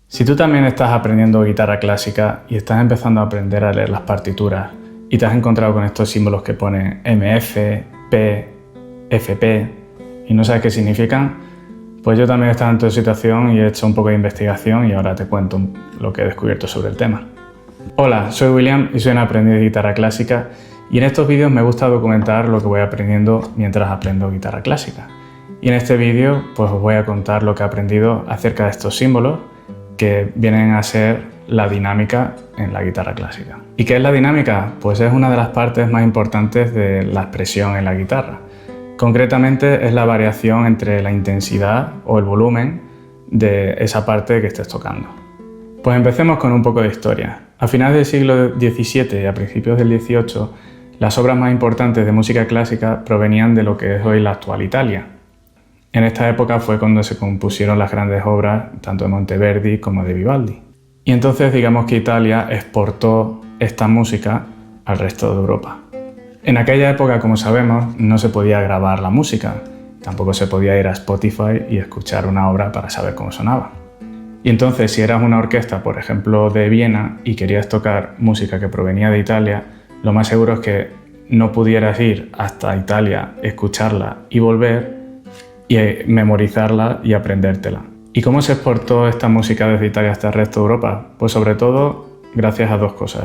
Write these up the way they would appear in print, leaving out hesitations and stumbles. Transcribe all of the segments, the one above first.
Si tú también estás aprendiendo guitarra clásica y estás empezando a aprender a leer las partituras y te has encontrado con estos símbolos que ponen MF, P, FP y no sabes qué significan, pues yo también he estado en tu situación y he hecho un poco de investigación y ahora te cuento lo que he descubierto sobre el tema. Hola, soy William y soy un aprendiz de guitarra clásica y en estos vídeos me gusta documentar lo que voy aprendiendo mientras aprendo guitarra clásica. Y en este vídeo pues os voy a contar lo que he aprendido acerca de estos símbolos que vienen a ser la dinámica en la guitarra clásica. ¿Y qué es la dinámica? Pues es una de las partes más importantes de la expresión en la guitarra. Concretamente es la variación entre la intensidad o el volumen de esa parte que estés tocando. Pues empecemos con un poco de historia. A finales del siglo XVII y a principios del XVIII, las obras más importantes de música clásica provenían de lo que es hoy la actual Italia. En esta época fue cuando se compusieron las grandes obras tanto de Monteverdi como de Vivaldi. Y entonces digamos que Italia exportó esta música al resto de Europa. En aquella época, como sabemos, no se podía grabar la música, tampoco se podía ir a Spotify y escuchar una obra para saber cómo sonaba. Y entonces, si eras una orquesta, por ejemplo, de Viena y querías tocar música que provenía de Italia, lo más seguro es que no pudieras ir hasta Italia, escucharla y volver y memorizarla y aprendértela. ¿Y cómo se exportó esta música desde Italia hasta el resto de Europa? Pues sobre todo gracias a dos cosas.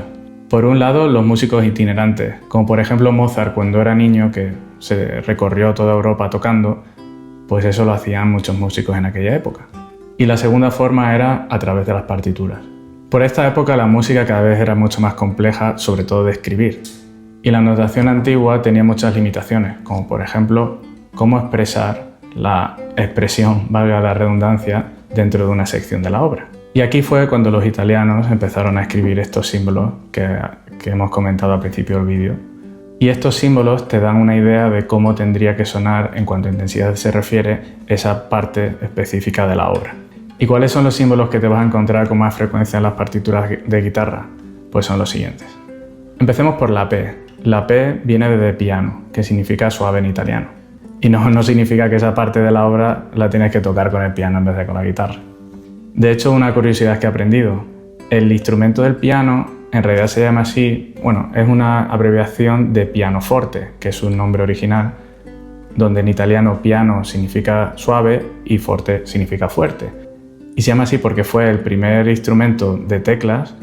Por un lado, los músicos itinerantes, como por ejemplo Mozart cuando era niño, que se recorrió toda Europa tocando, pues eso lo hacían muchos músicos en aquella época. Y la segunda forma era a través de las partituras. Por esta época la música cada vez era mucho más compleja, sobre todo de escribir, y la notación antigua tenía muchas limitaciones, como por ejemplo cómo expresar la expresión, valga la redundancia, dentro de una sección de la obra. Y aquí fue cuando los italianos empezaron a escribir estos símbolos que hemos comentado al principio del vídeo. Y estos símbolos te dan una idea de cómo tendría que sonar en cuanto a intensidad se refiere esa parte específica de la obra. ¿Y cuáles son los símbolos que te vas a encontrar con más frecuencia en las partituras de guitarra? Pues son los siguientes. Empecemos por la P. La P viene de piano, que significa suave en italiano. Y no significa que esa parte de la obra la tienes que tocar con el piano en vez de con la guitarra. De hecho, una curiosidad que he aprendido, el instrumento del piano en realidad se llama así, es una abreviación de pianoforte, que es su nombre original, donde en italiano piano significa suave y forte significa fuerte. Y se llama así porque fue el primer instrumento de teclas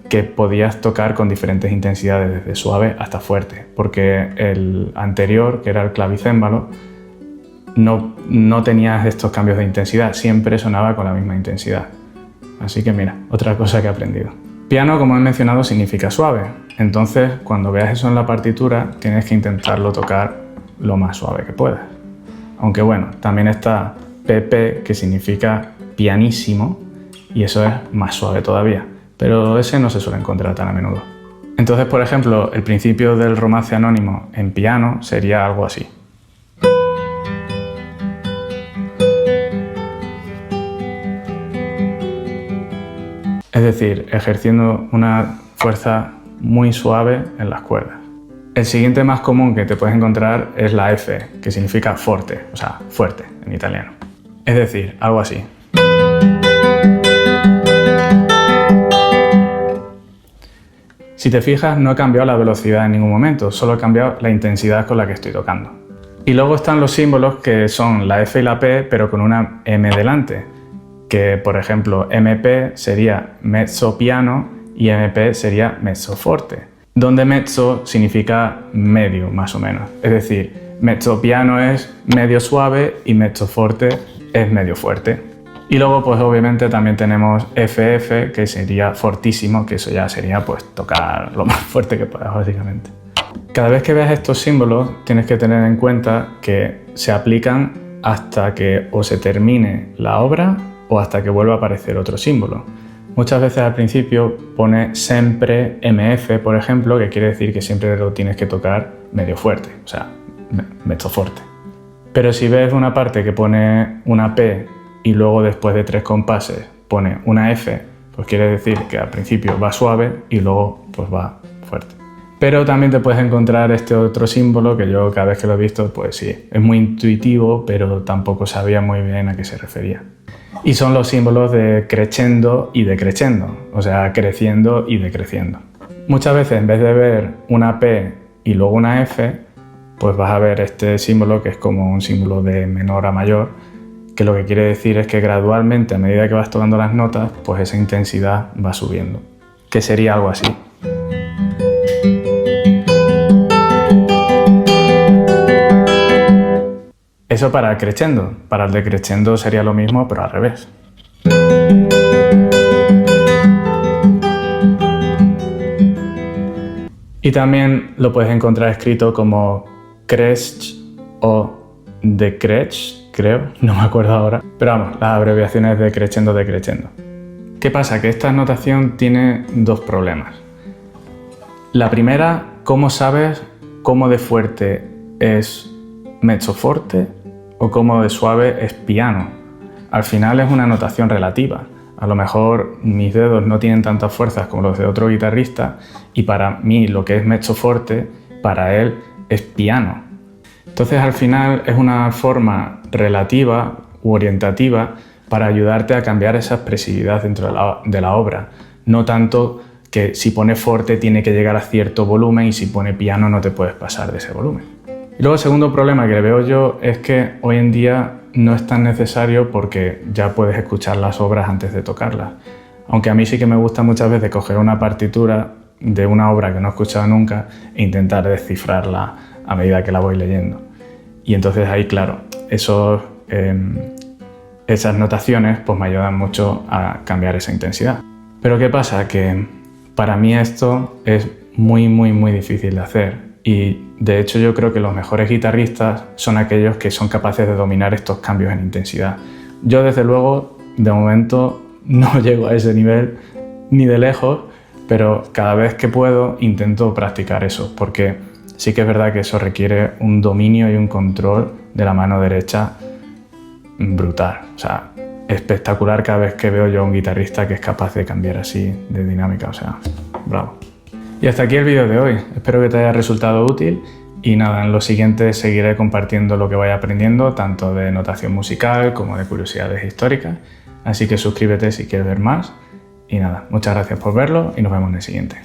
que podías tocar con diferentes intensidades, desde suave hasta fuerte, porque el anterior, que era el clavicémbalo, no tenía estos cambios de intensidad, siempre sonaba con la misma intensidad. Así que mira, otra cosa que he aprendido. Piano, como he mencionado, significa suave, entonces cuando veas eso en la partitura tienes que intentarlo tocar lo más suave que puedas. Aunque bueno, también está PP, que significa pianísimo, y eso es más suave todavía. Pero ese no se suele encontrar tan a menudo. Entonces, por ejemplo, el principio del romance anónimo en piano sería algo así. Es decir, ejerciendo una fuerza muy suave en las cuerdas. El siguiente más común que te puedes encontrar es la F, que significa forte, o sea, fuerte en italiano. Es decir, algo así. Si te fijas, no he cambiado la velocidad en ningún momento, solo he cambiado la intensidad con la que estoy tocando. Y luego están los símbolos que son la F y la P, pero con una M delante, que por ejemplo MP sería mezzo piano y MP sería mezzo forte, donde mezzo significa medio más o menos. Es decir, mezzo piano es medio suave y mezzo forte es medio fuerte. Y luego pues obviamente también tenemos FF, que sería fortísimo, que eso ya sería pues tocar lo más fuerte que puedas básicamente. Cada vez que veas estos símbolos tienes que tener en cuenta que se aplican hasta que o se termine la obra o hasta que vuelva a aparecer otro símbolo. Muchas veces al principio pone sempre MF, por ejemplo, que quiere decir que siempre lo tienes que tocar medio fuerte, o sea, mezzo forte. Pero si ves una parte que pone una P y luego después de 3 compases pone una F, pues quiere decir que al principio va suave y luego pues va fuerte. Pero también te puedes encontrar este otro símbolo que yo cada vez que lo he visto, pues sí, es muy intuitivo, pero tampoco sabía muy bien a qué se refería. Y son los símbolos de crescendo y decrescendo, o sea, creciendo y decreciendo. Muchas veces en vez de ver una P y luego una F, pues vas a ver este símbolo que es como un símbolo de menor a mayor, que lo que quiere decir es que gradualmente, a medida que vas tocando las notas, pues esa intensidad va subiendo, que sería algo así. Eso para el crescendo. Para el decrescendo sería lo mismo, pero al revés. Y también lo puedes encontrar escrito como cresc o decresc, creo, no me acuerdo ahora. Pero vamos, las abreviaciones de crescendo, decrescendo. ¿Qué pasa? Que esta notación tiene dos problemas. La primera, ¿cómo sabes cómo de fuerte es mezzo forte o cómo de suave es piano? Al final es una notación relativa. A lo mejor mis dedos no tienen tantas fuerzas como los de otro guitarrista y para mí lo que es mezzo forte, para él es piano. Entonces al final es una forma relativa u orientativa para ayudarte a cambiar esa expresividad dentro de la obra. No tanto que si pone forte tiene que llegar a cierto volumen y si pone piano no te puedes pasar de ese volumen. Y luego el segundo problema que le veo yo es que hoy en día no es tan necesario porque ya puedes escuchar las obras antes de tocarlas. Aunque a mí sí que me gusta muchas veces coger una partitura de una obra que no he escuchado nunca e intentar descifrarla a medida que la voy leyendo. Y entonces ahí, claro, esas notaciones pues me ayudan mucho a cambiar esa intensidad. Pero ¿qué pasa? Que para mí esto es muy difícil de hacer. Y de hecho yo creo que los mejores guitarristas son aquellos que son capaces de dominar estos cambios en intensidad. Yo desde luego, de momento, no llego a ese nivel ni de lejos, pero cada vez que puedo intento practicar eso, porque sí que es verdad que eso requiere un dominio y un control de la mano derecha brutal. O sea, espectacular cada vez que veo yo a un guitarrista que es capaz de cambiar así de dinámica, o sea, bravo. Y hasta aquí el vídeo de hoy. Espero que te haya resultado útil y nada, en lo siguiente seguiré compartiendo lo que vaya aprendiendo, tanto de notación musical como de curiosidades históricas. Así que suscríbete si quieres ver más. Y nada, muchas gracias por verlo y nos vemos en el siguiente.